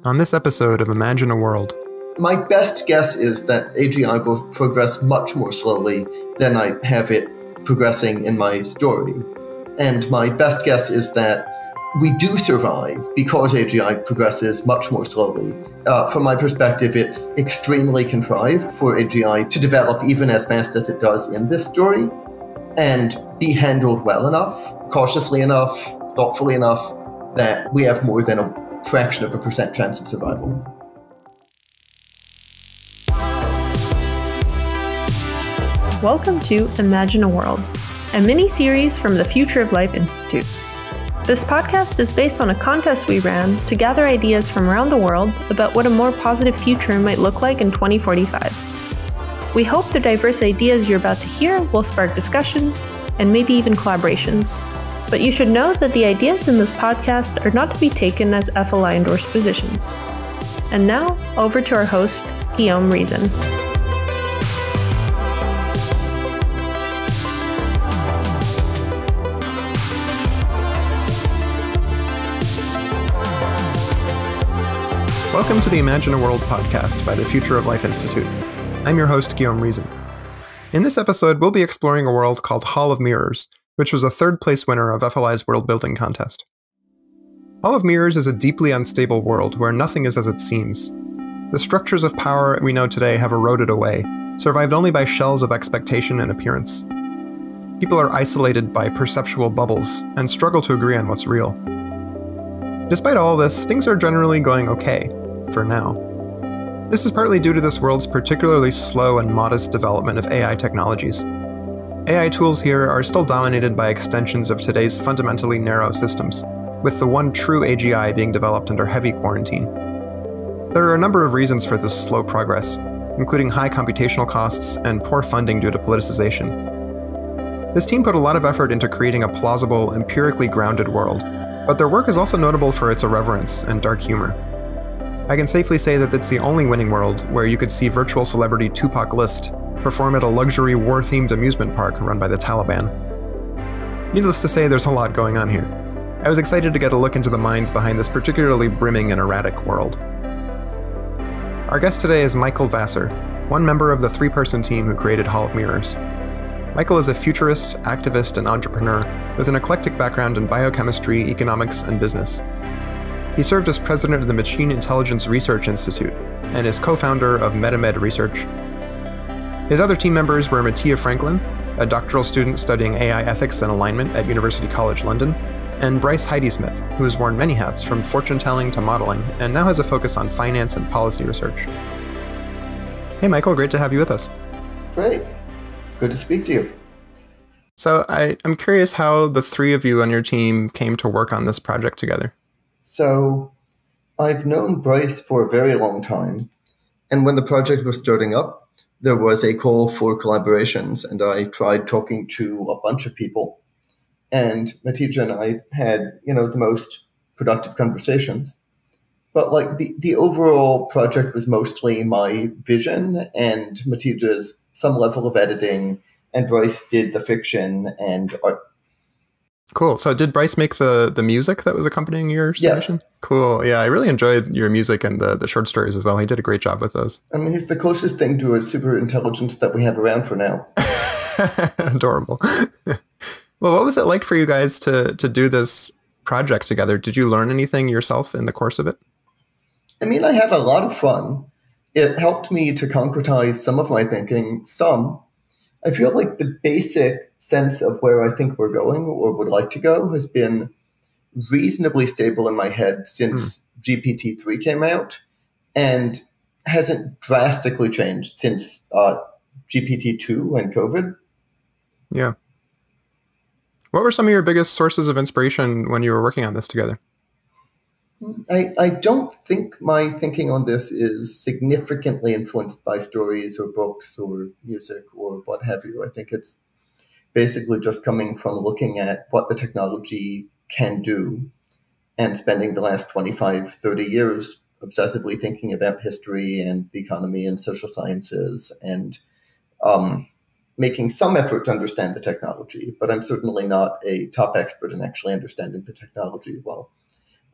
On this episode of Imagine a World. My best guess is that AGI will progress much more slowly than I have it progressing in my story. And my best guess is that we do survive because AGI progresses much more slowly. From my perspective, it's extremely contrived for AGI to develop even as fast as it does in this story and be handled well enough, cautiously enough, thoughtfully enough, that we have more than a fraction of a % chance of survival. Welcome to Imagine a World, a mini-series from the Future of Life Institute. This podcast is based on a contest we ran to gather ideas from around the world about what a more positive future might look like in 2045. We hope the diverse ideas you're about to hear will spark discussions and maybe even collaborations. But you should know that the ideas in this podcast are not to be taken as FLI-endorsed positions. And now, over to our host, Guillaume Reason. Welcome to the Imagine a World podcast by the Future of Life Institute. I'm your host, Guillaume Reason. In this episode, we'll be exploring a world called Hall of Mirrors, which was a third-place winner of FLI's world-building contest. Hall of Mirrors is a deeply unstable world where nothing is as it seems. The structures of power we know today have eroded away, survived only by shells of expectation and appearance. People are isolated by perceptual bubbles and struggle to agree on what's real. Despite all this, things are generally going okay, for now. This is partly due to this world's particularly slow and modest development of AI technologies. AI tools here are still dominated by extensions of today's fundamentally narrow systems, with the one true AGI being developed under heavy quarantine. There are a number of reasons for this slow progress, including high computational costs and poor funding due to politicization. This team put a lot of effort into creating a plausible, empirically grounded world, but their work is also notable for its irreverence and dark humor. I can safely say that it's the only winning world where you could see virtual celebrity Tupac List perform at a luxury war-themed amusement park run by the Taliban. Needless to say, there's a lot going on here. I was excited to get a look into the minds behind this particularly brimming and erratic world. Our guest today is Michael Vassar, one member of the three-person team who created Hall of Mirrors. Michael is a futurist, activist, and entrepreneur with an eclectic background in biochemistry, economics, and business. He served as president of the Machine Intelligence Research Institute and is co-founder of MetaMed Research. His other team members were Mattia Franklin, a doctoral student studying AI ethics and alignment at University College London, and Bryce Heidi-Smith, who has worn many hats from fortune-telling to modeling and now has a focus on finance and policy research. Hey Michael, great to have you with us. Great. Good to speak to you. So I'm curious how the three of you on your team came to work on this project together. So I've known Bryce for a very long time, and when the project was starting up, there was a call for collaborations, and I tried talking to a bunch of people, and Matija and I had, the most productive conversations. But the overall project was mostly my vision and Matija's some level of editing, and Bryce did the fiction and art. Cool. So did Bryce make the music that was accompanying your submission? Yes. Cool. Yeah, I really enjoyed your music and the short stories as well. He did a great job with those. I mean, he's the closest thing to a super intelligence that we have around for now. Adorable. Well, what was it like for you guys to do this project together? Did you learn anything yourself in the course of it? I mean, I had a lot of fun. It helped me to concretize some of my thinking, I feel like the basic sense of where I think we're going or would like to go has been reasonably stable in my head since GPT-3 came out and hasn't drastically changed since GPT-2 and COVID. Yeah. What were some of your biggest sources of inspiration when you were working on this together? I don't think my thinking on this is significantly influenced by stories or books or music or what have you. I think it's basically just coming from looking at what the technology can do and spending the last 25, 30 years obsessively thinking about history and the economy and social sciences and making some effort to understand the technology. But I'm certainly not a top expert in actually understanding the technology well.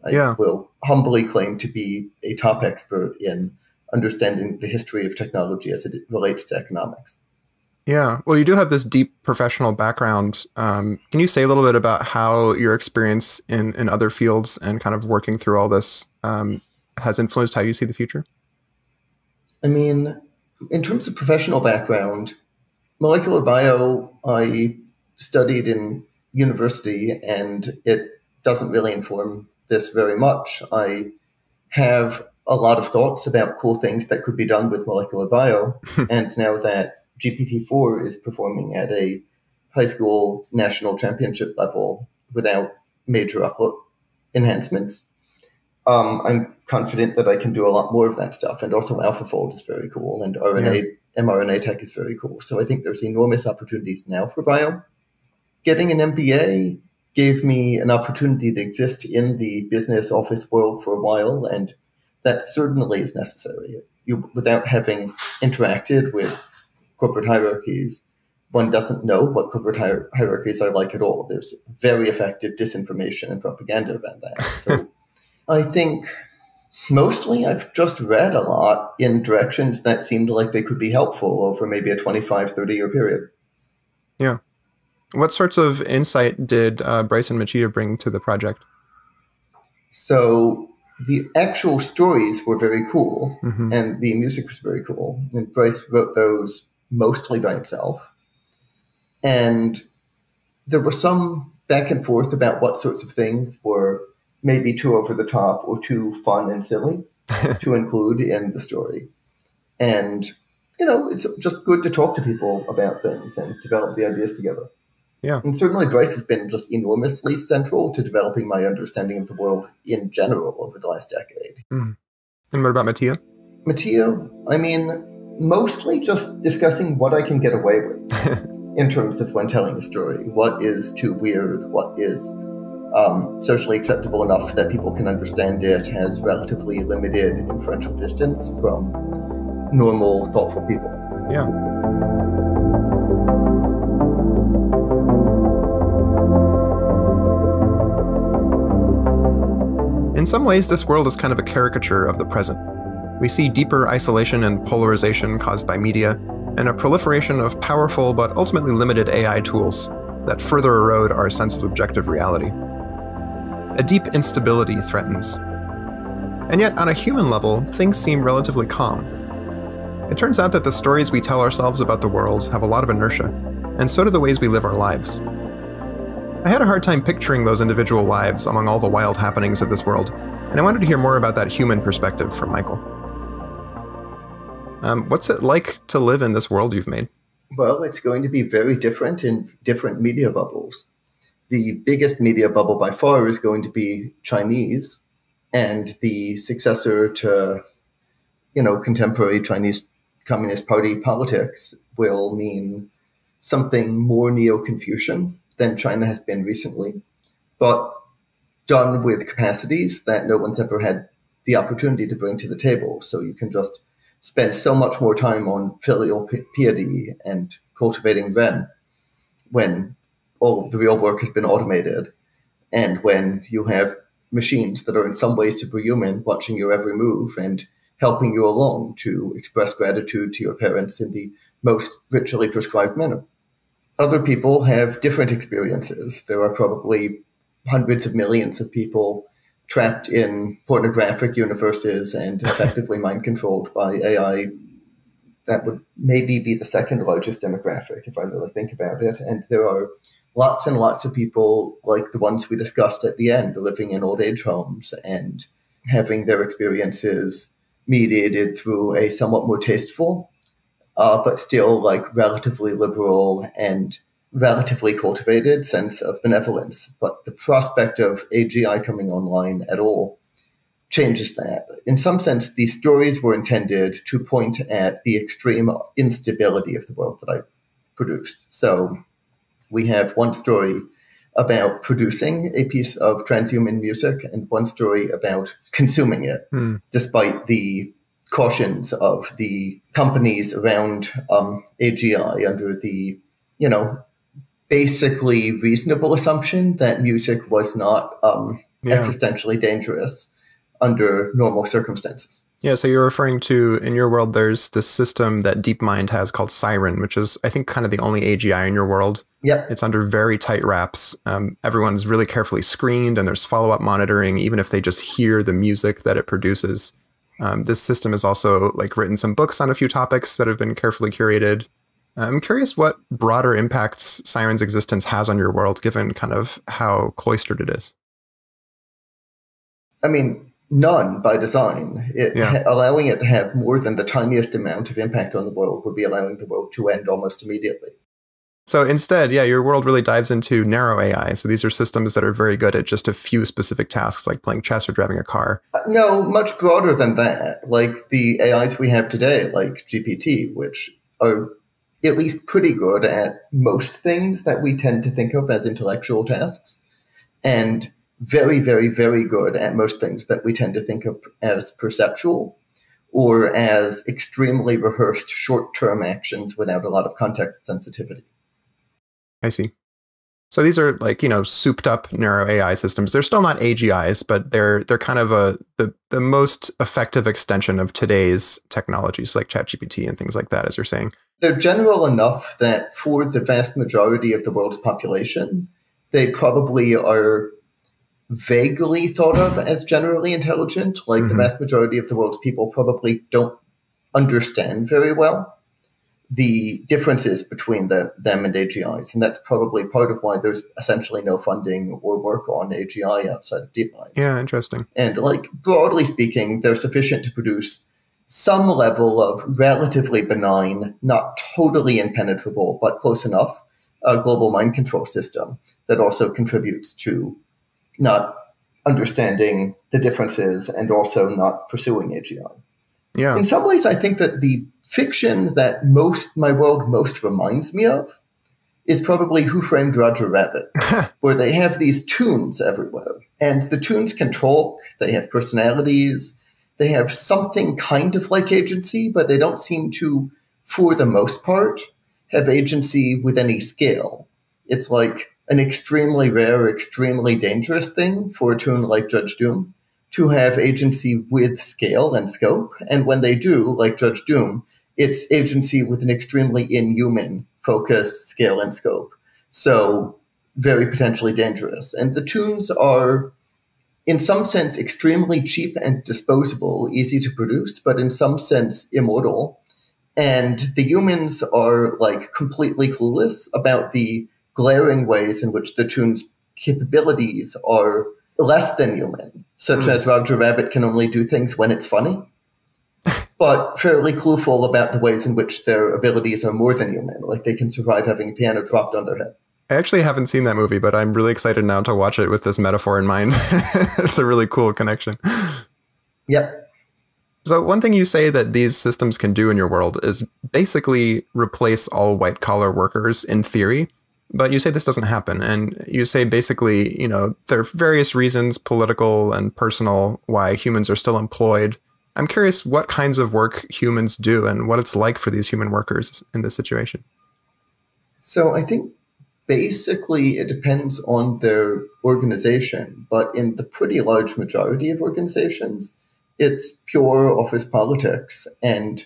I will humbly claim to be a top expert in understanding the history of technology as it relates to economics. Yeah. Well, you do have this deep professional background. Can you say a little bit about how your experience in other fields and kind of working through all this has influenced how you see the future? I mean, in terms of professional background, molecular bio, I studied in university, and it doesn't really inform this very much. I have a lot of thoughts about cool things that could be done with molecular bio, and now that GPT-4 is performing at a high school national championship level without major upload enhancements, I'm confident that I can do a lot more of that stuff. And also AlphaFold is very cool, and mRNA tech is very cool. So I think there's enormous opportunities now for bio. Getting an MBA gave me an opportunity to exist in the business office world for a while, and that certainly is necessary. Without having interacted with corporate hierarchies, one doesn't know what corporate hierarchies are like at all. There's very effective disinformation and propaganda about that. So I think mostly I've just read a lot in directions that seemed like they could be helpful over maybe a 25, 30-year period. Yeah. What sorts of insight did Bryce and Mattia bring to the project? So the actual stories were very cool, and the music was very cool. And Bryce wrote those mostly by himself. And there was some back and forth about what sorts of things were maybe too over the top or too fun and silly to include in the story. And, it's just good to talk to people about things and develop the ideas together. Yeah. And certainly Bryce has been just enormously central to developing my understanding of the world in general over the last decade. And what about Mattia? Mattia, I mean, mostly just discussing what I can get away with in terms of when telling a story. What is too weird? What is socially acceptable enough that people can understand it, has relatively limited inferential distance from normal, thoughtful people. Yeah. In some ways, this world is kind of a caricature of the present. We see deeper isolation and polarization caused by media, and a proliferation of powerful but ultimately limited AI tools that further erode our sense of objective reality. A deep instability threatens. And yet, on a human level, things seem relatively calm. It turns out that the stories we tell ourselves about the world have a lot of inertia, and so do the ways we live our lives. I had a hard time picturing those individual lives among all the wild happenings of this world, and I wanted to hear more about that human perspective from Michael. What's it like to live in this world you've made? Well, it's going to be very different in different media bubbles. The biggest media bubble by far is going to be Chinese, and the successor to, contemporary Chinese Communist Party politics will mean something more Neo-Confucian than China has been recently, but done with capacities that no one's ever had the opportunity to bring to the table. So you can just spend so much more time on filial piety and cultivating Ren when all of the real work has been automated, and when you have machines that are in some ways superhuman watching your every move and helping you along to express gratitude to your parents in the most ritually prescribed manner. Other people have different experiences. There are probably hundreds of millions of people trapped in pornographic universes and effectively mind-controlled by AI. That would maybe be the second largest demographic, if I really think about it. And there are lots and lots of people like the ones we discussed at the end, living in old age homes and having their experiences mediated through a somewhat more tasteful, but still relatively liberal and relatively cultivated sense of benevolence. But the prospect of AGI coming online at all changes that. In some sense, these stories were intended to point at the extreme instability of the world that I produced. So we have one story about producing a piece of transhuman music and one story about consuming it, despite the cautions of the companies around AGI under the, basically reasonable assumption that music was not existentially dangerous under normal circumstances. Yeah, so you're referring to, in your world, there's this system that DeepMind has called Siren, which is, I think, kind of the only AGI in your world. Yep. It's under very tight wraps. Everyone's really carefully screened, and there's follow-up monitoring, even if they just hear the music that it produces. This system has also written some books on a few topics that have been carefully curated. I'm curious what broader impacts Siren's existence has on your world, given kind of how cloistered it is. I mean, none by design. Allowing it to have more than the tiniest amount of impact on the world would be allowing the world to end almost immediately. So instead, your world really dives into narrow AI. So these are systems that are very good at just a few specific tasks, like playing chess or driving a car. No, much broader than that. Like the AIs we have today, like GPT, which are at least pretty good at most things that we tend to think of as intellectual tasks, and very, very, very good at most things that we tend to think of as perceptual or as extremely rehearsed short-term actions without a lot of context sensitivity. I see. So these are souped up narrow AI systems. They're still not AGIs, but they're kind of the most effective extension of today's technologies like ChatGPT and things like that, as you're saying. They're general enough that for the vast majority of the world's population, they probably are vaguely thought of as generally intelligent. The vast majority of the world's people probably don't understand very well the differences between them and AGIs. And that's probably part of why there's essentially no funding or work on AGI outside of DeepMind. Yeah, interesting. And broadly speaking, they're sufficient to produce some level of relatively benign, not totally impenetrable, but close enough, global mind control system that also contributes to not understanding the differences and also not pursuing AGI. Yeah. In some ways, I think that the fiction that my world most reminds me of is probably Who Framed Roger Rabbit, where they have these toons everywhere. And the toons can talk, they have personalities, they have something kind of like agency, but they don't seem to, for the most part, have agency with any scale. It's like an extremely rare, extremely dangerous thing for a toon like Judge Doom to have agency with scale and scope. And when they do, like Judge Doom, it's agency with an extremely inhuman focus, scale, and scope. So very potentially dangerous. And the toons are, in some sense, extremely cheap and disposable, easy to produce, but in some sense immortal. And the humans are completely clueless about the glaring ways in which the toon's capabilities are less than human, such as Roger Rabbit can only do things when it's funny, but fairly clueful about the ways in which their abilities are more than human, like they can survive having a piano dropped on their head. I actually haven't seen that movie, but I'm really excited now to watch it with this metaphor in mind. It's a really cool connection. Yep. So one thing you say that these systems can do in your world is basically replace all white-collar workers in theory. But you say this doesn't happen, and you say basically, there are various reasons, political and personal, why humans are still employed. I'm curious what kinds of work humans do and what it's like for these human workers in this situation. So I think basically it depends on their organization, but in the pretty large majority of organizations, it's pure office politics and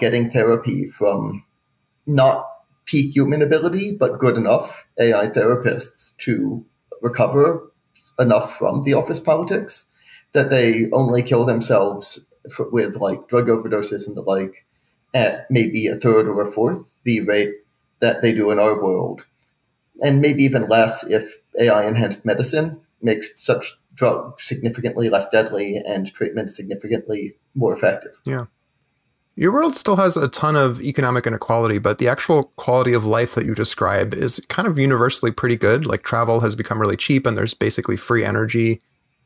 getting therapy from not peak human ability, but good enough AI therapists to recover enough from the office politics that they only kill themselves with drug overdoses and the like at maybe a third or a fourth the rate that they do in our world. And maybe even less if AI-enhanced medicine makes such drugs significantly less deadly and treatment significantly more effective. Yeah. Your world still has a ton of economic inequality, but the actual quality of life that you describe is kind of universally pretty good. Like travel has become really cheap and there's basically free energy.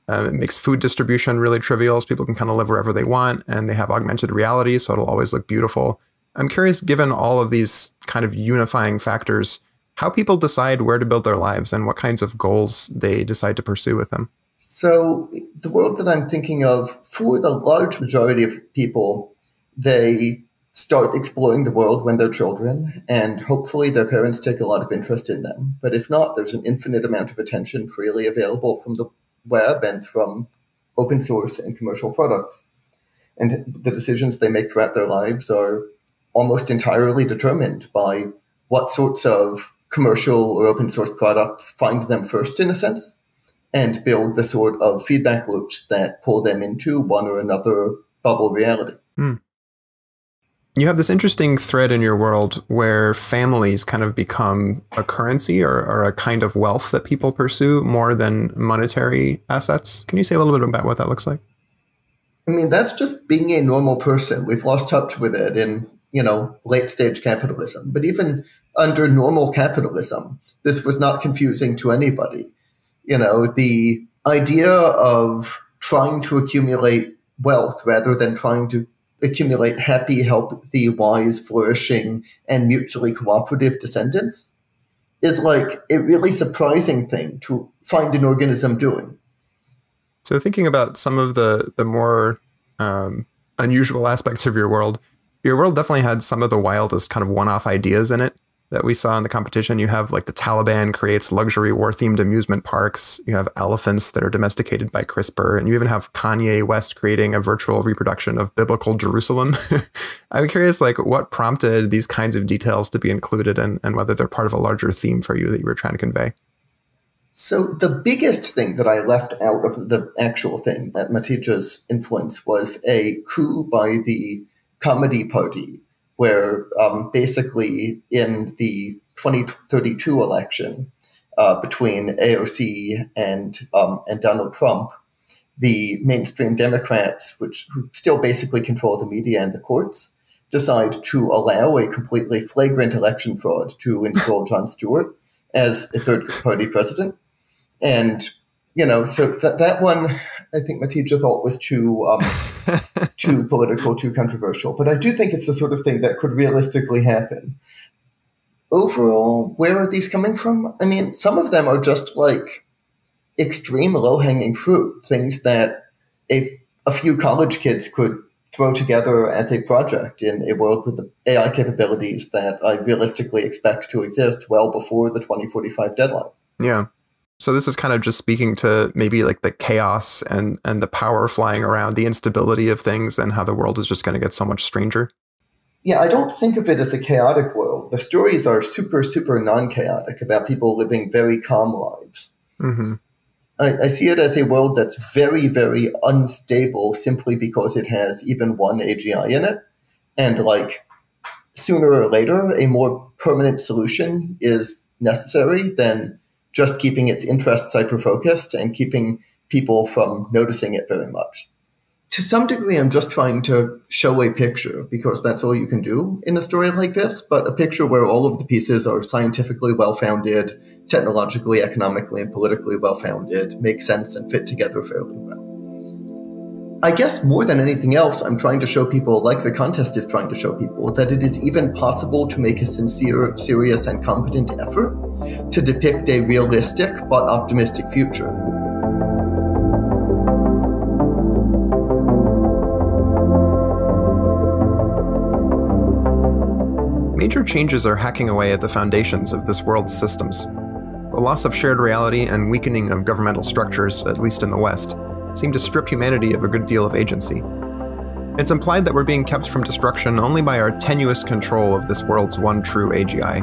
It makes food distribution really trivial, so people can kind of live wherever they want, and they have augmented reality, so it'll always look beautiful. I'm curious, given all of these kind of unifying factors, how people decide where to build their lives and what kinds of goals they decide to pursue with them. So the world that I'm thinking of, for the large majority of people, they start exploring the world when they're children, and hopefully their parents take a lot of interest in them. But if not, there's an infinite amount of attention freely available from the web and from open source and commercial products. And the decisions they make throughout their lives are almost entirely determined by what sorts of commercial or open source products find them first, in a sense, and build the sort of feedback loops that pull them into one or another bubble reality. You have this interesting thread in your world where families kind of become a currency or a kind of wealth that people pursue more than monetary assets. Can you say a little bit about what that looks like? I mean, that's just being a normal person. We've lost touch with it in, late stage capitalism. But even under normal capitalism, this was not confusing to anybody. The idea of trying to accumulate wealth rather than trying to accumulate happy, healthy, wise, flourishing, and mutually cooperative descendants is like a really surprising thing to find an organism doing. So thinking about some of the more unusual aspects of your world definitely had some of the wildest kind of one-off ideas in it that we saw in the competition. You have like the Taliban creates luxury war-themed amusement parks. You have elephants that are domesticated by CRISPR. And you even have Kanye West creating a virtual reproduction of biblical Jerusalem. I'm curious, like, what prompted these kinds of details to be included and whether they're part of a larger theme for you that you were trying to convey. So the biggest thing that I left out of the actual thing at Matij's influence was a coup by the Comedy Party, where basically in the 2032 election between AOC and Donald Trump, the mainstream Democrats, who still basically control the media and the courts, decide to allow a completely flagrant election fraud to install Jon Stewart as a third-party president. And, so that one, I think Matija thought was too political, too controversial. But I do think it's the sort of thing that could realistically happen. Overall, where are these coming from? I mean, some of them are just like extreme low-hanging fruit, things that a few college kids could throw together as a project in a world with the AI capabilities that I realistically expect to exist well before the 2045 deadline. Yeah. So this is kind of just speaking to maybe like the chaos and the power flying around, the instability of things and how the world is just going to get so much stranger. Yeah, I don't think of it as a chaotic world. The stories are super, super non-chaotic about people living very calm lives. Mm-hmm. I see it as a world that's very, very unstable simply because it has even one AGI in it. And like sooner or later, a more permanent solution is necessary than just keeping its interests hyper-focused and keeping people from noticing it very much. To some degree, I'm just trying to show a picture because that's all you can do in a story like this, but a picture where all of the pieces are scientifically well-founded, technologically, economically, and politically well-founded, make sense and fit together fairly well. I guess more than anything else, I'm trying to show people, like the contest is trying to show people, that it is even possible to make a sincere, serious, and competent effort to depict a realistic but optimistic future. Major changes are hacking away at the foundations of this world's systems. The loss of shared reality and weakening of governmental structures, at least in the West, seem to strip humanity of a good deal of agency. It's implied that we're being kept from destruction only by our tenuous control of this world's one true AGI.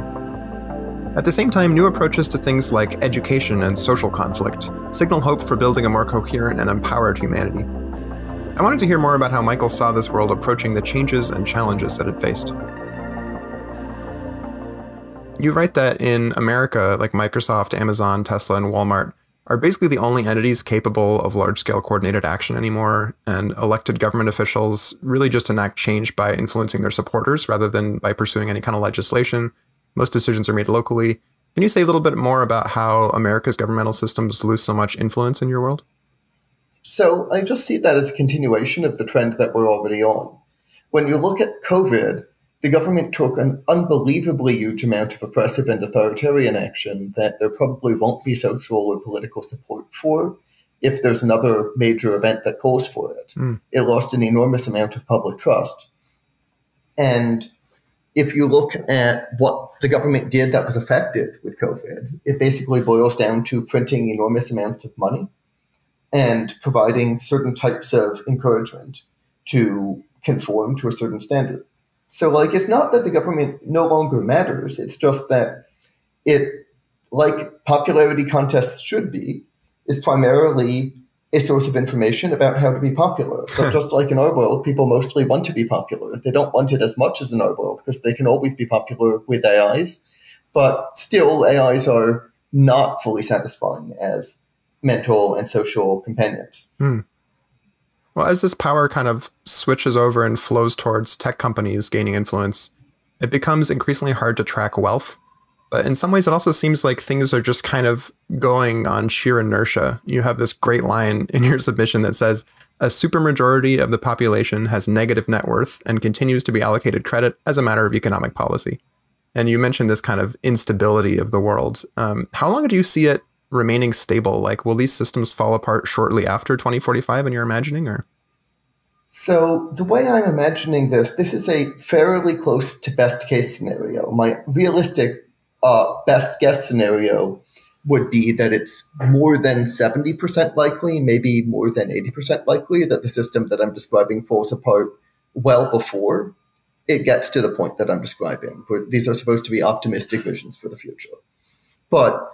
At the same time, new approaches to things like education and social conflict signal hope for building a more coherent and empowered humanity. I wanted to hear more about how Michael saw this world approaching the changes and challenges that it faced. You write that in America, like Microsoft, Amazon, Tesla, and Walmart are basically the only entities capable of large-scale coordinated action anymore, and elected government officials really just enact change by influencing their supporters rather than by pursuing any kind of legislation. Most decisions are made locally. Can you say a little bit more about how America's governmental systems lose so much influence in your world? So I just see that as a continuation of the trend that we're already on. When you look at COVID, the government took an unbelievably huge amount of oppressive and authoritarian action that there probably won't be social or political support for if there's another major event that calls for it. It lost an enormous amount of public trust. And if you look at what the government did that was effective with COVID, it basically boils down to printing enormous amounts of money and providing certain types of encouragement to conform to a certain standard. So, like, it's not that the government no longer matters. It's just that it, like popularity contests should be, is primarily a source of information about how to be popular. But just like in our world, people mostly want to be popular. They don't want it as much as in our world because they can always be popular with AIs. But still, AIs are not fully satisfying as mental and social companions. Well, as this power kind of switches over and flows towards tech companies gaining influence, it becomes increasingly hard to track wealth. But in some ways, it also seems like things are just kind of going on sheer inertia. You have this great line in your submission that says, a supermajority of the population has negative net worth and continues to be allocated credit as a matter of economic policy. And you mentioned this kind of instability of the world. How long do you see it remaining stable? Like, will these systems fall apart shortly after 2045 in your imagining, or? So the way I'm imagining this is a fairly close to best case scenario. My realistic best guess scenario would be that it's more than 70% likely, maybe more than 80% likely that the system that I'm describing falls apart well before it gets to the point that I'm describing. But these are supposed to be optimistic visions for the future. But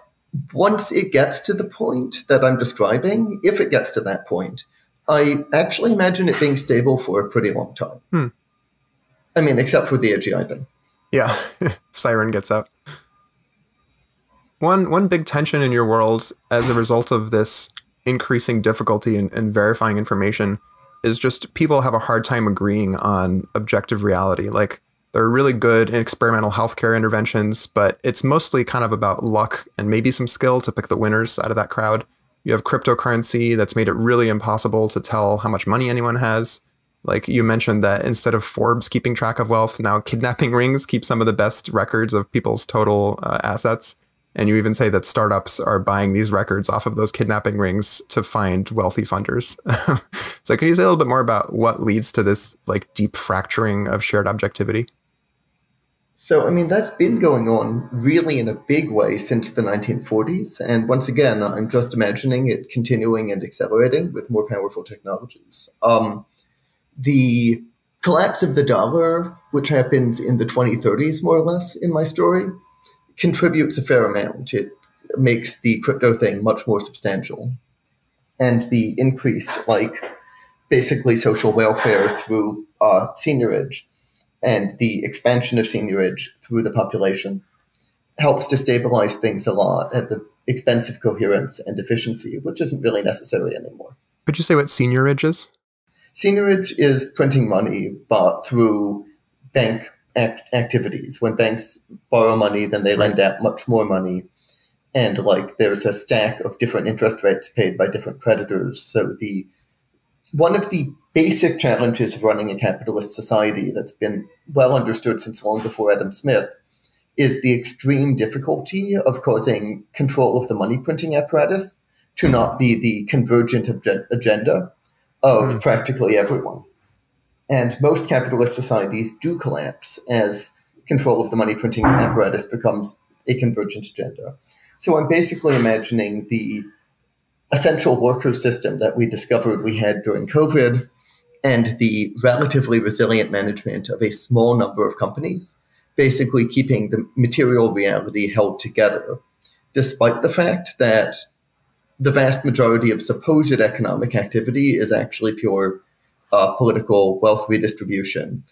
once it gets to the point that I'm describing, if it gets to that point, I actually imagine it being stable for a pretty long time. I mean, except for the AGI thing. Yeah, Siren gets out. One big tension in your world as a result of this increasing difficulty in verifying information is just people have a hard time agreeing on objective reality. Like, they're really good in experimental healthcare interventions, but it's mostly kind of about luck and maybe some skill to pick the winners out of that crowd. You have cryptocurrency that's made it really impossible to tell how much money anyone has. Like you mentioned that instead of Forbes keeping track of wealth, now kidnapping rings keep some of the best records of people's total assets. And you even say that startups are buying these records off of those kidnapping rings to find wealthy funders. So can you say a little bit more about what leads to this like deep fracturing of shared objectivity? So, I mean, that's been going on really in a big way since the 1940s. And once again, I'm just imagining it continuing and accelerating with more powerful technologies. The collapse of the dollar, which happens in the 2030s, more or less, in my story, contributes a fair amount. It makes the crypto thing much more substantial. And the increased, basically social welfare through seniorage and the expansion of seniorage through the population helps to stabilize things a lot at the expense of coherence and efficiency, which isn't really necessary anymore. Could you say what seniorage is? Seniorage is printing money, but through bank activities. When banks borrow money, then they lend out much more money. And there's a stack of different interest rates paid by different creditors. So one of the basic challenges of running a capitalist society that's been well understood since long before Adam Smith is the extreme difficulty of causing control of the money printing apparatus to not be the convergent agenda of practically everyone. And most capitalist societies do collapse as control of the money printing apparatus becomes a convergent agenda. So I'm basically imagining the essential worker system that we discovered we had during COVID and the relatively resilient management of a small number of companies, basically keeping the material reality held together, despite the fact that the vast majority of supposed economic activity is actually pure political wealth redistribution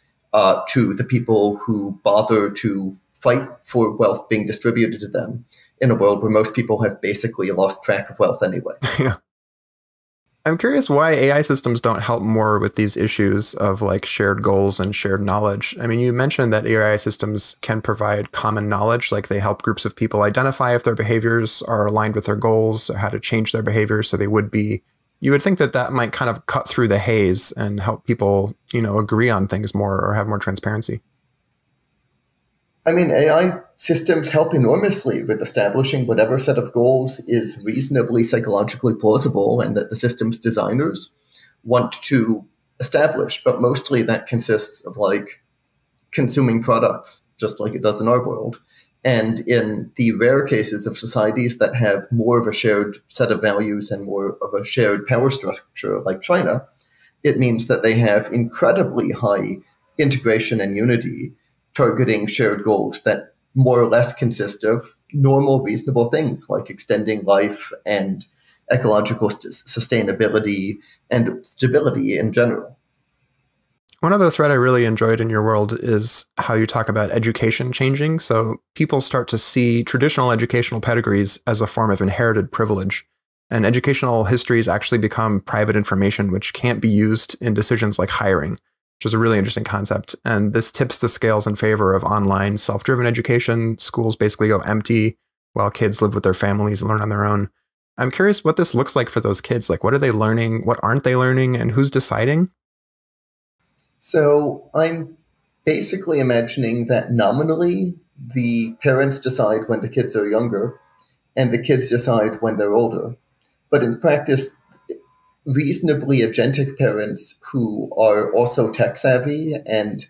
to the people who bother to fight for wealth being distributed to them in a world where most people have basically lost track of wealth anyway. Yeah. I'm curious why AI systems don't help more with these issues of shared goals and shared knowledge. I mean, you mentioned that AI systems can provide common knowledge, like they help groups of people identify if their behaviors are aligned with their goals or how to change their behavior so they would be. You would think that that might kind of cut through the haze and help people, agree on things more or have more transparency. I mean, AI systems help enormously with establishing whatever set of goals is reasonably psychologically plausible and that the system's designers want to establish. But mostly that consists of consuming products, just like it does in our world, And in the rare cases of societies that have more of a shared set of values and more of a shared power structure, like China, it means that they have incredibly high integration and unity, targeting shared goals that more or less consist of normal, reasonable things like extending life and ecological sustainability and stability in general. One other thread I really enjoyed in your world is how you talk about education changing. So people start to see traditional educational pedigrees as a form of inherited privilege. And educational histories actually become private information, which can't be used in decisions like hiring, which is a really interesting concept. And this tips the scales in favor of online self-driven education. Schools basically go empty while kids live with their families and learn on their own. I'm curious what this looks like for those kids. Like, what are they learning? What aren't they learning? And who's deciding? So I'm basically imagining that nominally the parents decide when the kids are younger and the kids decide when they're older. But in practice, reasonably agentic parents who are also tech savvy and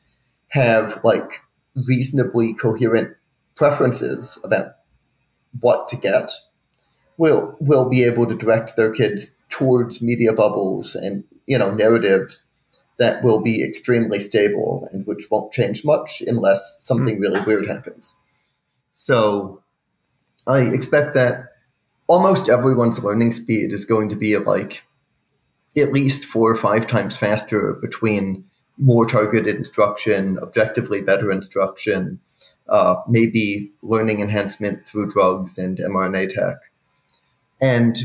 have like reasonably coherent preferences about what to get will be able to direct their kids towards media bubbles and narratives that will be extremely stable and which won't change much unless something really weird happens. So I expect that almost everyone's learning speed is going to be like at least 4 or 5 times faster between more targeted instruction, objectively better instruction, maybe learning enhancement through drugs and mRNA tech. And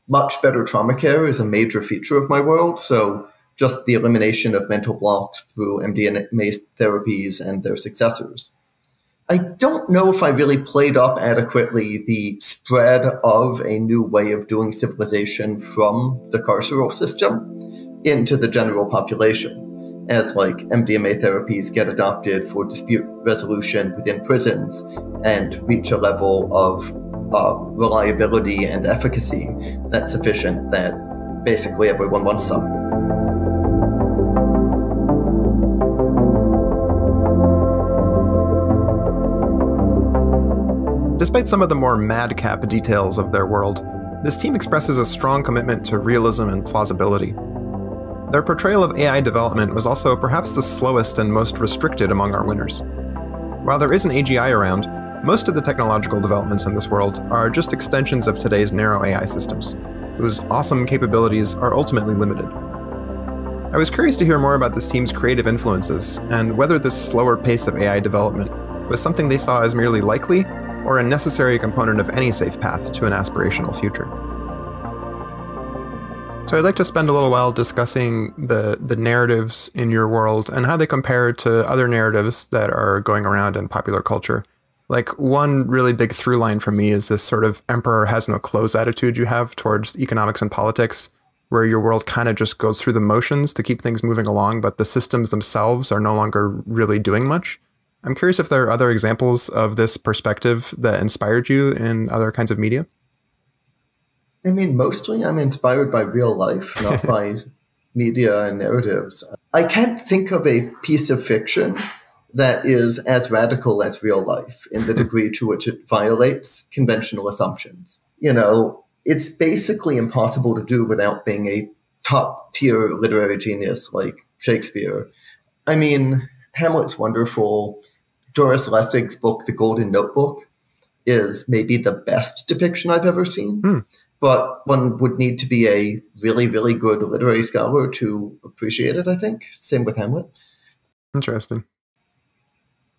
much better trauma care is a major feature of my world. So just the elimination of mental blocks through MDMA therapies and their successors. I don't know if I really played up adequately the spread of a new way of doing civilization from the carceral system into the general population, as like MDMA therapies get adopted for dispute resolution within prisons and reach a level of reliability and efficacy that's sufficient that basically everyone wants some. Despite some of the more madcap details of their world, this team expresses a strong commitment to realism and plausibility. Their portrayal of AI development was also perhaps the slowest and most restricted among our winners. While there is an AGI around, most of the technological developments in this world are just extensions of today's narrow AI systems, whose awesome capabilities are ultimately limited. I was curious to hear more about this team's creative influences and whether this slower pace of AI development was something they saw as merely likely or a necessary component of any safe path to an aspirational future. So I'd like to spend a little while discussing the narratives in your world and how they compare to other narratives that are going around in popular culture. Like, one really big through line for me is this sort of emperor has no clothes attitude you have towards economics and politics, where your world kind of just goes through the motions to keep things moving along, but the systems themselves are no longer really doing much. I'm curious if there are other examples of this perspective that inspired you in other kinds of media. I mean, mostly I'm inspired by real life, not by media and narratives. I can't think of a piece of fiction that is as radical as real life in the degree to which it violates conventional assumptions. It's basically impossible to do without being a top-tier literary genius like Shakespeare. I mean, Hamlet's wonderful. Doris Lessig's book, The Golden Notebook, is maybe the best depiction I've ever seen. But one would need to be a really, really good literary scholar to appreciate it, I think. Same with Hamlet. Interesting.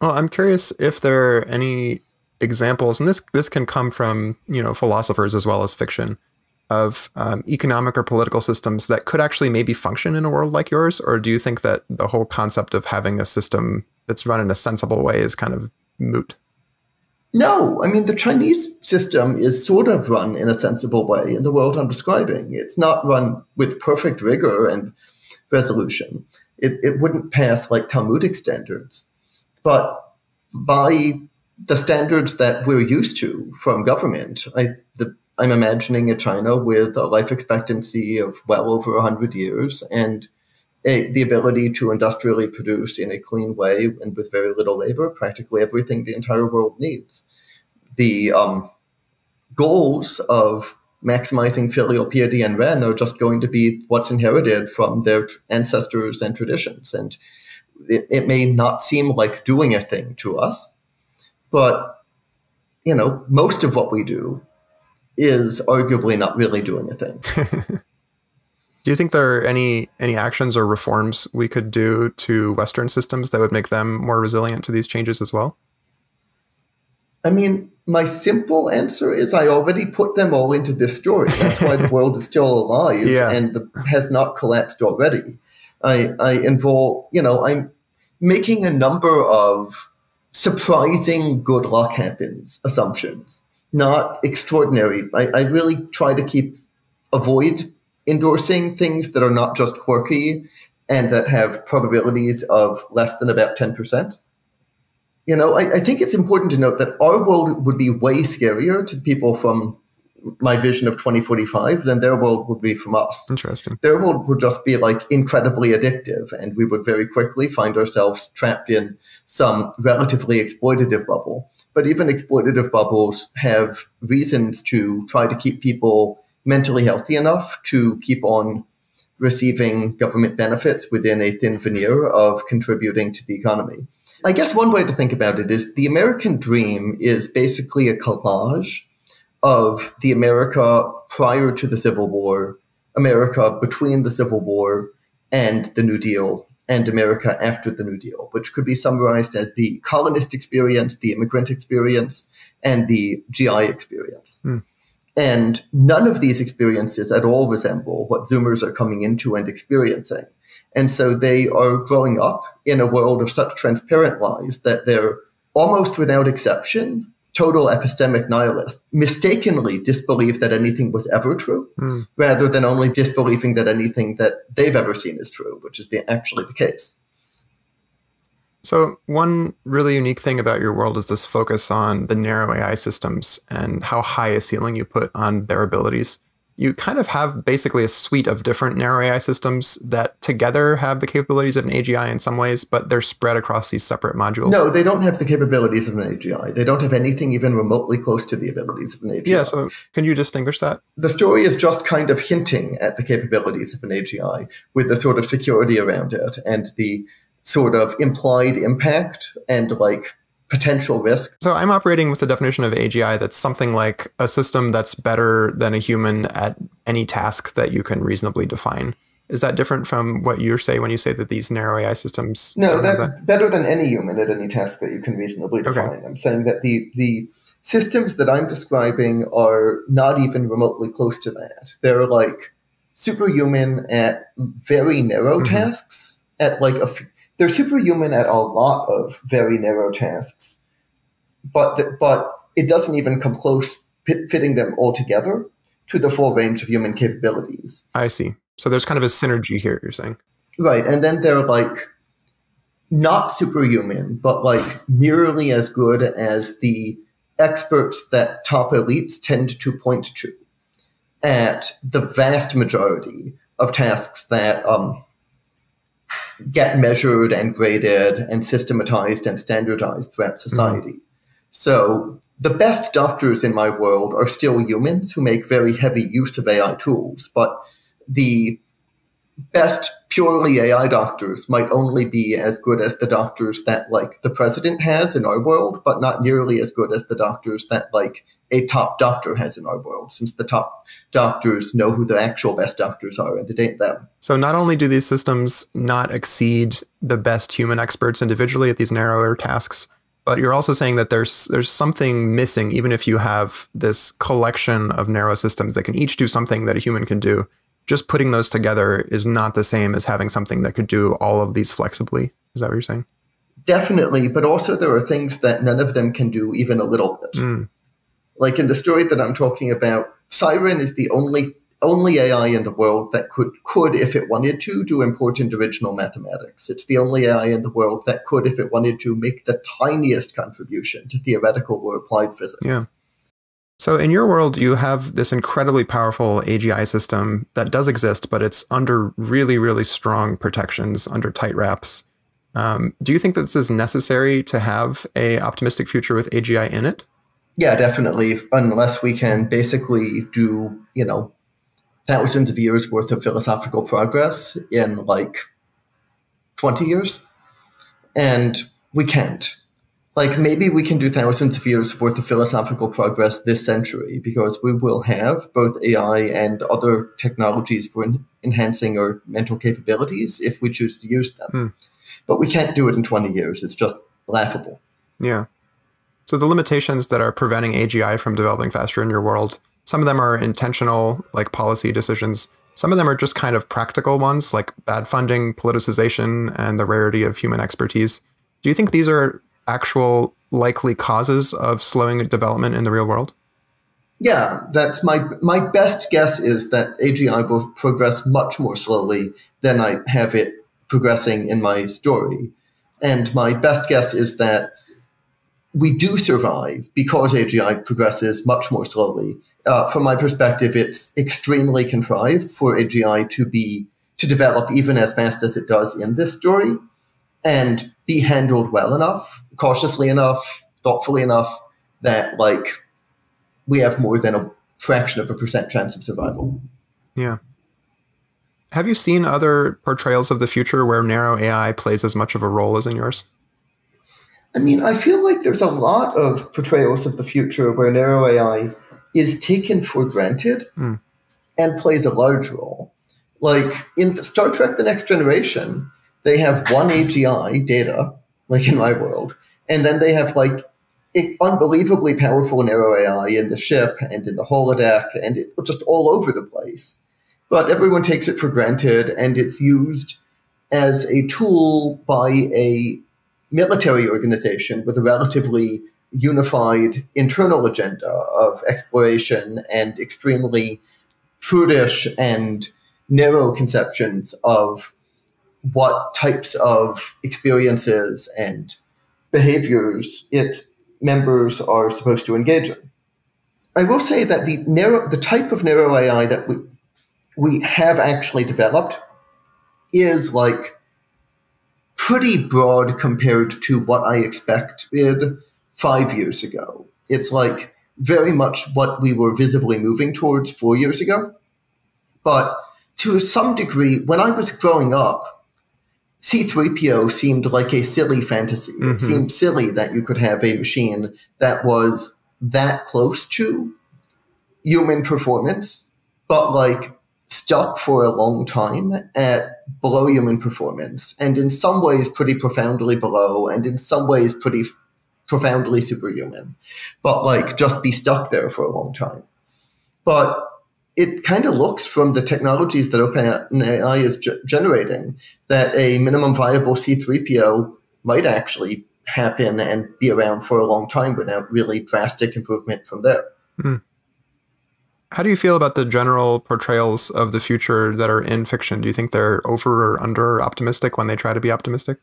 Well, I'm curious if there are any examples, and this can come from, philosophers as well as fiction, of economic or political systems that could actually maybe function in a world like yours? Or do you think that the whole concept of having a system that's run in a sensible way is kind of moot? No, I mean, the Chinese system is sort of run in a sensible way in the world I'm describing. It's not run with perfect rigor and resolution. It wouldn't pass like Talmudic standards. But by the standards that we're used to from government, I'm imagining a China with a life expectancy of well over 100 years and the ability to industrially produce in a clean way and with very little labor practically everything the entire world needs. The goals of maximizing filial piety and ren are just going to be what's inherited from their ancestors and traditions. And it may not seem like doing a thing to us, but, most of what we do is arguably not really doing a thing. Do you think there are any actions or reforms we could do to Western systems that would make them more resilient to these changes as well? I mean, my simple answer is I already put them all into this story. That's why the world is still alive and has not collapsed already. I'm making a number of surprising good luck happens assumptions, not extraordinary. I really try to avoid endorsing things that are not just quirky and that have probabilities of less than about 10%. I think it's important to note that our world would be way scarier to people from my vision of 2045 than their world would be from us. Interesting. Their world would just be incredibly addictive, and we would very quickly find ourselves trapped in some relatively exploitative bubble. But even exploitative bubbles have reasons to try to keep people mentally healthy enough to keep on receiving government benefits within a thin veneer of contributing to the economy. I guess one way to think about it is the American dream is basically a collage of the America prior to the Civil War, America between the Civil War and the New Deal, and America after the New Deal, which could be summarized as the colonist experience, the immigrant experience, and the GI experience. And none of these experiences at all resemble what Zoomers are coming into and experiencing. And so they are growing up in a world of such transparent lies that they're almost without exception total epistemic nihilists, mistakenly disbelieve that anything was ever true, rather than only disbelieving that anything that they've ever seen is true, which is actually the case. So one really unique thing about your world is this focus on the narrow AI systems and how high a ceiling you put on their abilities. You kind of have basically a suite of different narrow AI systems that together have the capabilities of an AGI in some ways, but they're spread across these separate modules. No, they don't have the capabilities of an AGI. They don't have anything even remotely close to the abilities of an AGI. Yeah, so can you distinguish that? The story is just kind of hinting at the capabilities of an AGI with the sort of security around it and the sort of implied impact and potential risk. So I'm operating with the definition of AGI that's something like a system that's better than a human at any task that you can reasonably define. Is that different from what you say when you say that these narrow AI systems? No, that's better than any human at any task that you can reasonably define. Okay. I'm saying that the systems that I'm describing are not even remotely close to that. They're superhuman at very narrow tasks, at they're superhuman at a lot of very narrow tasks, but it doesn't even come close fitting them all together to the full range of human capabilities. I see. So there's kind of a synergy here, you're saying. Right. And then they're not superhuman, but nearly as good as the experts that top elites tend to point to at the vast majority of tasks that get measured and graded and systematized and standardized throughout society. So the best doctors in my world are still humans who make very heavy use of AI tools, but the best purely AI doctors might only be as good as the doctors that the president has in our world, but not nearly as good as the doctors that a top doctor has in our world, since the top doctors know who the actual best doctors are and it ain't them. So not only do these systems not exceed the best human experts individually at these narrower tasks, but you're also saying that there's something missing, even if you have this collection of narrow systems that can each do something that a human can do. Just putting those together is not the same as having something that could do all of these flexibly. Is that what you're saying? Definitely, but also there are things that none of them can do even a little bit. In the story that I'm talking about, Siren is the only AI in the world that could, if it wanted to, do important original mathematics. It's the only AI in the world that could, if it wanted to, make the tiniest contribution to theoretical or applied physics. Yeah. So in your world, you have this incredibly powerful AGI system that does exist, but it's under really, really strong protections, under tight wraps. Do you think that this is necessary to have a optimistic future with AGI in it? Yeah, definitely. Unless we can basically do, thousands of years worth of philosophical progress in 20 years. And we can't. Maybe we can do thousands of years worth of philosophical progress this century because we will have both AI and other technologies for enhancing our mental capabilities if we choose to use them. But we can't do it in 20 years. It's just laughable. Yeah. So the limitations that are preventing AGI from developing faster in your world, some of them are intentional, like policy decisions. Some of them are just kind of practical ones, like bad funding, politicization, and the rarity of human expertise. Do you think these are actual likely causes of slowing development in the real world? Yeah, that's my best guess is that AGI will progress much more slowly than I have it progressing in my story. And my best guess is that we do survive because AGI progresses much more slowly. From my perspective, it's extremely contrived for AGI to develop even as fast as it does in this story and be handled well enough, cautiously enough, thoughtfully enough that we have more than a fraction of a % chance of survival. Yeah. Have you seen other portrayals of the future where narrow AI plays as much of a role as in yours? I mean, I feel like there's a lot of portrayals of the future where narrow AI is taken for granted and plays a large role. In Star Trek The Next Generation, they have one AGI, Data, in my world, and then they have unbelievably powerful narrow AI in the ship and in the holodeck and just all over the place. But everyone takes it for granted, and it's used as a tool by a military organization with a relatively unified internal agenda of exploration and extremely prudish and narrow conceptions of what types of experiences and behaviors its members are supposed to engage in. I will say that the type of narrow AI that we have actually developed is pretty broad compared to what I expected 5 years ago. It's very much what we were visibly moving towards 4 years ago. But to some degree, when I was growing up, C-3PO seemed like a silly fantasy. It seemed silly that you could have a machine that was that close to human performance, but stuck for a long time at below human performance, and in some ways pretty profoundly below, and in some ways pretty profoundly superhuman, but just be stuck there for a long time. But it kind of looks from the technologies that OpenAI is generating that a minimum viable C-3PO might actually happen and be around for a long time without really drastic improvement from there. How do you feel about the general portrayals of the future that are in fiction? Do you think they're over or under optimistic when they try to be optimistic?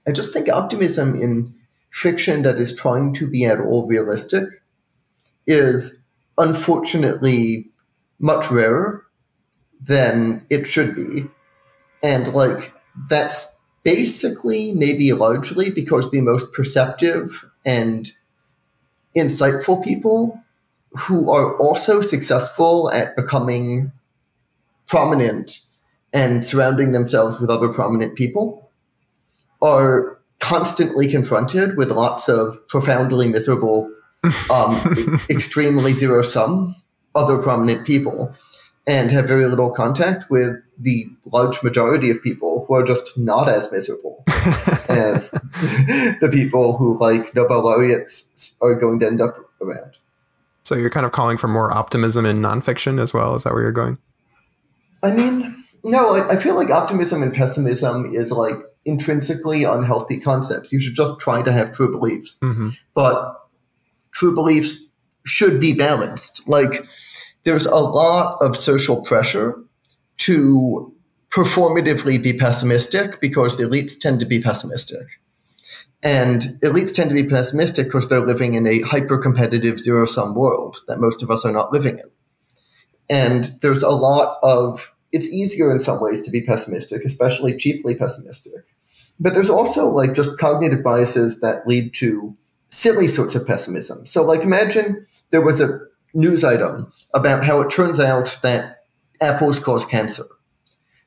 I just think optimism in fiction that is trying to be at all realistic is unfortunately much rarer than it should be. And that's basically maybe largely because the most perceptive and insightful people who are also successful at becoming prominent and surrounding themselves with other prominent people are constantly confronted with lots of profoundly miserable, extremely zero-sum other prominent people and have very little contact with the large majority of people who are just not as miserable as the people who Nobel laureates are going to end up around. So you're kind of calling for more optimism in nonfiction as well? Is that where you're going? I mean, no, I feel like optimism and pessimism is intrinsically unhealthy concepts. You should just try to have true beliefs. But true beliefs should be balanced. There's a lot of social pressure to performatively be pessimistic because the elites tend to be pessimistic. And elites tend to be pessimistic because they're living in a hyper-competitive zero-sum world that most of us are not living in. And there's a lot of, it's easier in some ways to be pessimistic, especially cheaply pessimistic. But there's also like just cognitive biases that lead to silly sorts of pessimism. So like imagine there was a news item about how it turns out that apples cause cancer.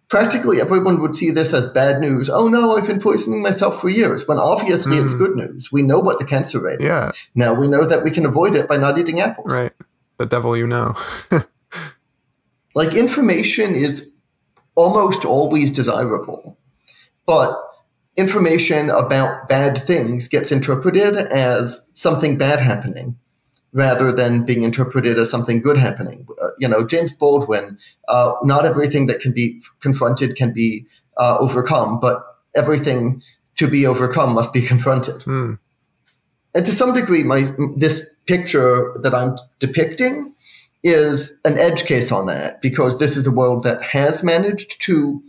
Practically everyone would see this as bad news. Oh no, I've been poisoning myself for years, when obviously it's good news. We know what the cancer rate is. Now we know that we can avoid it by not eating apples. Right. The devil you know. Like information is almost always desirable, but information about bad things gets interpreted as something bad happening rather than being interpreted as something good happening. James Baldwin, not everything that can be confronted can be overcome, but everything to be overcome must be confronted. And to some degree, this picture that I'm depicting is an edge case on that, because this is a world that has managed to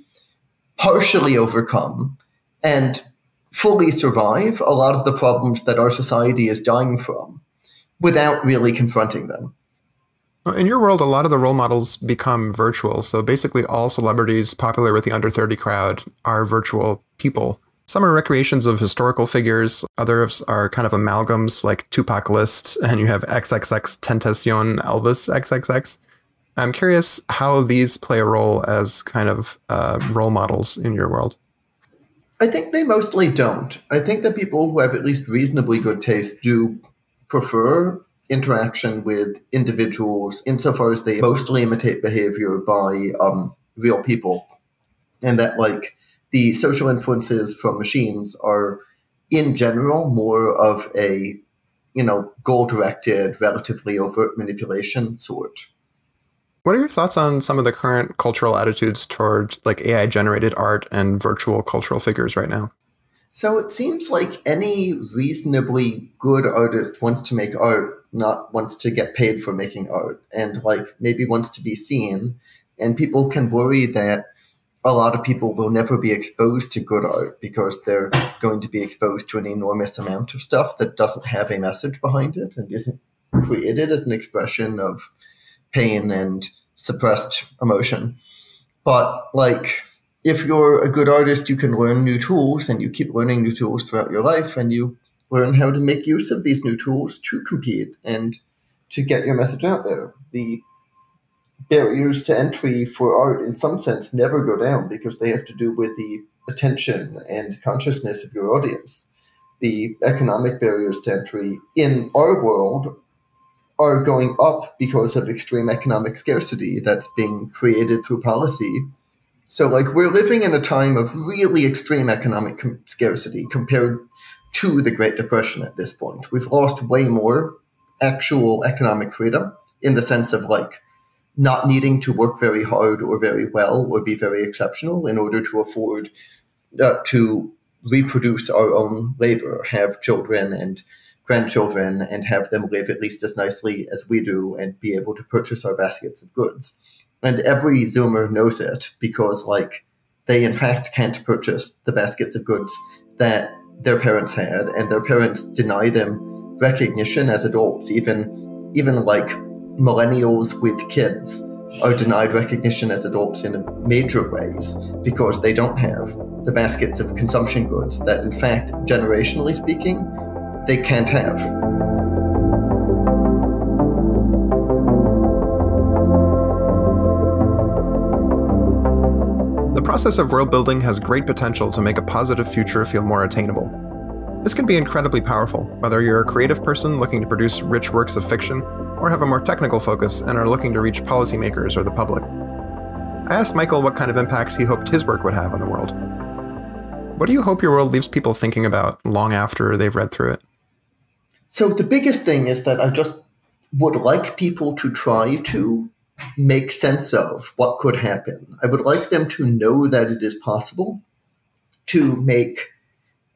partially overcome and fully survive a lot of the problems that our society is dying from without really confronting them. In your world, a lot of the role models become virtual. So basically all celebrities popular with the under 30 crowd are virtual people. Some are recreations of historical figures. Others are kind of amalgams like Tupac List, and you have XXX Tentacion Elvis XXX. I'm curious how these play a role as kind of role models in your world. I think they mostly don't. I think that people who have at least reasonably good taste do prefer interaction with individuals insofar as they mostly imitate behavior by real people. And that like the social influences from machines are in general more of a, goal-directed, relatively overt manipulation sort. What are your thoughts on some of the current cultural attitudes toward like AI-generated art and virtual cultural figures right now? So it seems like any reasonably good artist wants to make art, not wants to get paid for making art, and like maybe wants to be seen. And people can worry that a lot of people will never be exposed to good art because they're going to be exposed to an enormous amount of stuff that doesn't have a message behind it and isn't created as an expression of pain and suppressed emotion. But like, if you're a good artist, you can learn new tools, and you keep learning new tools throughout your life, and you learn how to make use of these new tools to compete and to get your message out there. The barriers to entry for art, in some sense, never go down because they have to do with the attention and consciousness of your audience. The economic barriers to entry in our world are going up because of extreme economic scarcity that's being created through policy. So like we're living in a time of really extreme economic scarcity compared to the Great Depression at this point. We've lost way more actual economic freedom in the sense of like not needing to work very hard or very well or be very exceptional in order to afford to reproduce our own labor, have children and grandchildren, and have them live at least as nicely as we do and be able to purchase our baskets of goods. And every Zoomer knows it because, like, they in fact can't purchase the baskets of goods that their parents had, and their parents deny them recognition as adults. Even like millennials with kids are denied recognition as adults in major ways because they don't have the baskets of consumption goods that, in fact, generationally speaking, they can't have. The process of world building has great potential to make a positive future feel more attainable. This can be incredibly powerful, whether you're a creative person looking to produce rich works of fiction, or have a more technical focus and are looking to reach policymakers or the public. I asked Michael what kind of impact he hoped his work would have on the world. What do you hope your world leaves people thinking about long after they've read through it? So the biggest thing is that I just would like people to try to make sense of what could happen. I would like them to know that it is possible to make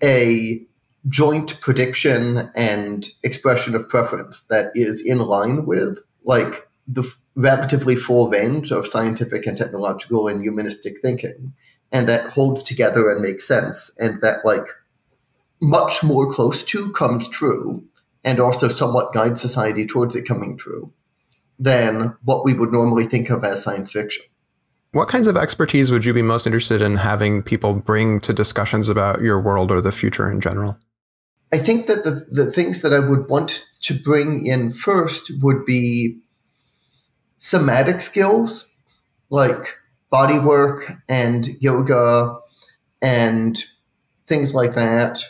a joint prediction and expression of preference that is in line with like the relatively full range of scientific and technological and humanistic thinking, and that holds together and makes sense, and that like much more close to comes true, and also somewhat guides society towards it coming true, than what we would normally think of as science fiction. What kinds of expertise would you be most interested in having people bring to discussions about your world or the future in general? I think that the things that I would want to bring in first would be somatic skills, like body work and yoga and things like that,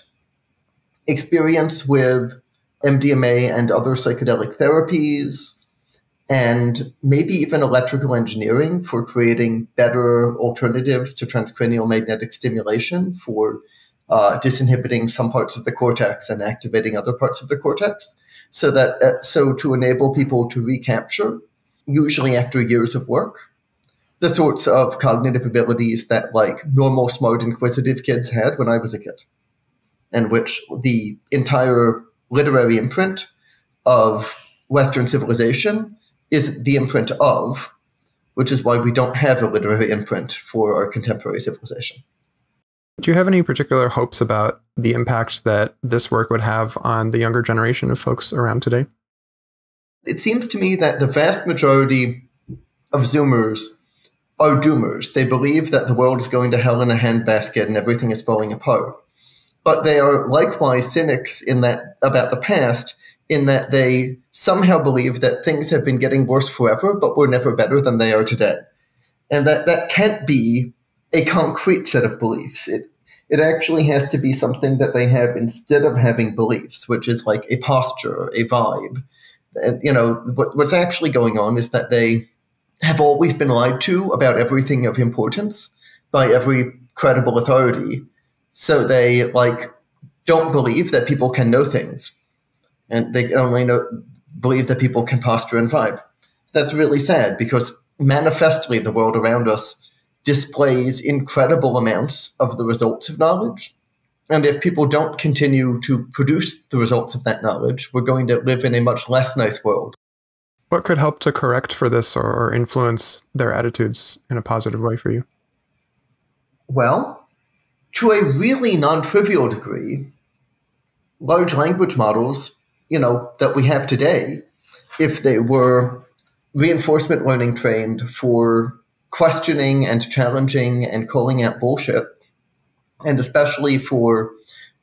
experience with MDMA and other psychedelic therapies, and maybe even electrical engineering for creating better alternatives to transcranial magnetic stimulation for disinhibiting some parts of the cortex and activating other parts of the cortex, so to enable people to recapture, usually after years of work, the sorts of cognitive abilities that like normal, smart, inquisitive kids had when I was a kid, and which the entire literary imprint of Western civilization is the imprint of, which is why we don't have a literary imprint for our contemporary civilization. Do you have any particular hopes about the impact that this work would have on the younger generation of folks around today? It seems to me that the vast majority of Zoomers are doomers. They believe that the world is going to hell in a handbasket and everything is falling apart. But they are likewise cynics about the past, in that they somehow believe that things have been getting worse forever, but were never better than they are today. And that can't be a concrete set of beliefs. It actually has to be something that they have instead of having beliefs, which is like a posture, a vibe. And, what's actually going on is that they have always been lied to about everything of importance by every credible authority. So they don't believe that people can know things. And they only believe that people can posture and vibe. That's really sad, because manifestly the world around us displays incredible amounts of the results of knowledge. And if people don't continue to produce the results of that knowledge, we're going to live in a much less nice world. What could help to correct for this or influence their attitudes in a positive way for you? Well, to a really non-trivial degree, large language models that we have today, if they were reinforcement learning trained for questioning and challenging and calling out bullshit, and especially for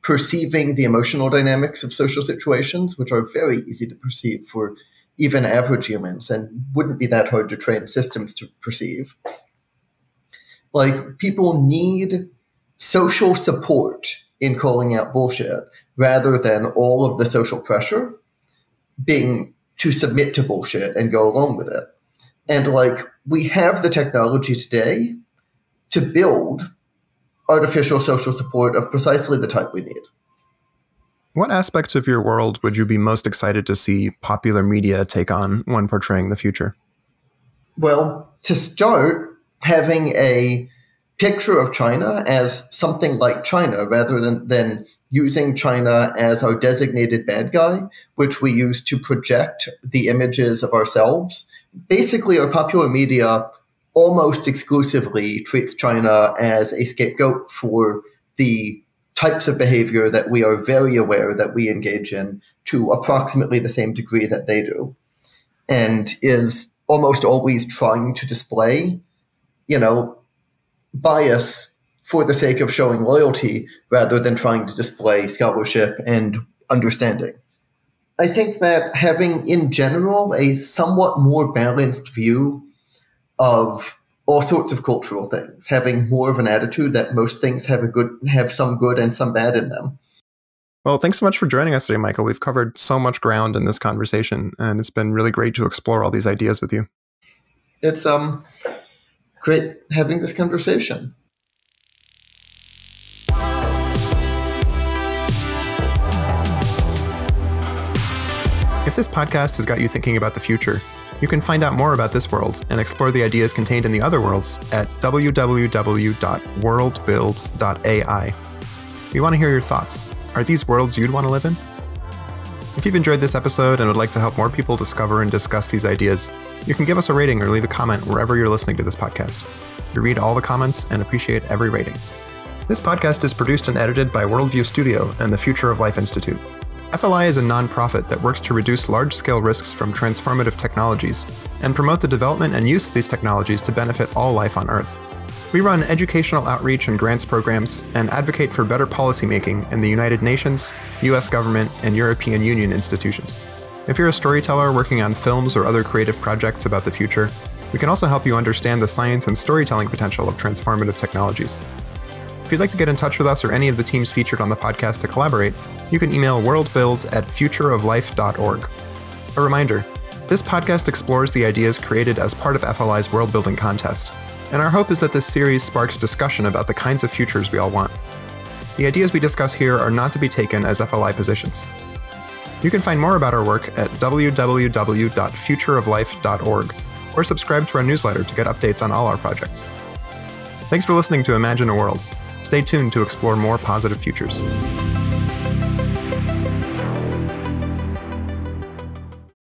perceiving the emotional dynamics of social situations, which are very easy to perceive for even average humans and wouldn't be that hard to train systems to perceive. People need social support in calling out bullshit, rather than all of the social pressure being to submit to bullshit and go along with it. And we have the technology today to build artificial social support of precisely the type we need. What aspects of your world would you be most excited to see popular media take on when portraying the future? Well, to start, having a picture of China as something like China, rather than using China as our designated bad guy, which we use to project the images of ourselves. Basically, our popular media almost exclusively treats China as a scapegoat for the types of behavior that we are very aware that we engage in to approximately the same degree that they do, and is almost always trying to display, bias for the sake of showing loyalty rather than trying to display scholarship and understanding. I think that having, in general, a somewhat more balanced view of all sorts of cultural things, having more of an attitude that most things have some good and some bad in them. Well, thanks so much for joining us today, Michael. We've covered so much ground in this conversation, and it's been really great to explore all these ideas with you. It's great having this conversation. If this podcast has got you thinking about the future, you can find out more about this world and explore the ideas contained in the other worlds at www.worldbuild.ai. We want to hear your thoughts. Are these worlds you'd want to live in? If you've enjoyed this episode and would like to help more people discover and discuss these ideas, you can give us a rating or leave a comment wherever you're listening to this podcast. We read all the comments and appreciate every rating. This podcast is produced and edited by Worldview Studio and the Future of Life Institute. FLI is a nonprofit that works to reduce large-scale risks from transformative technologies and promote the development and use of these technologies to benefit all life on Earth. We run educational outreach and grants programs and advocate for better policymaking in the United Nations, US government, and European Union institutions. If you're a storyteller working on films or other creative projects about the future, we can also help you understand the science and storytelling potential of transformative technologies. If you'd like to get in touch with us or any of the teams featured on the podcast to collaborate, you can email worldbuild@futureoflife.org. A reminder, this podcast explores the ideas created as part of FLI's world building contest, and our hope is that this series sparks discussion about the kinds of futures we all want. The ideas we discuss here are not to be taken as FLI positions. You can find more about our work at www.futureoflife.org, or subscribe to our newsletter to get updates on all our projects. Thanks for listening to Imagine a World. Stay tuned to explore more positive futures.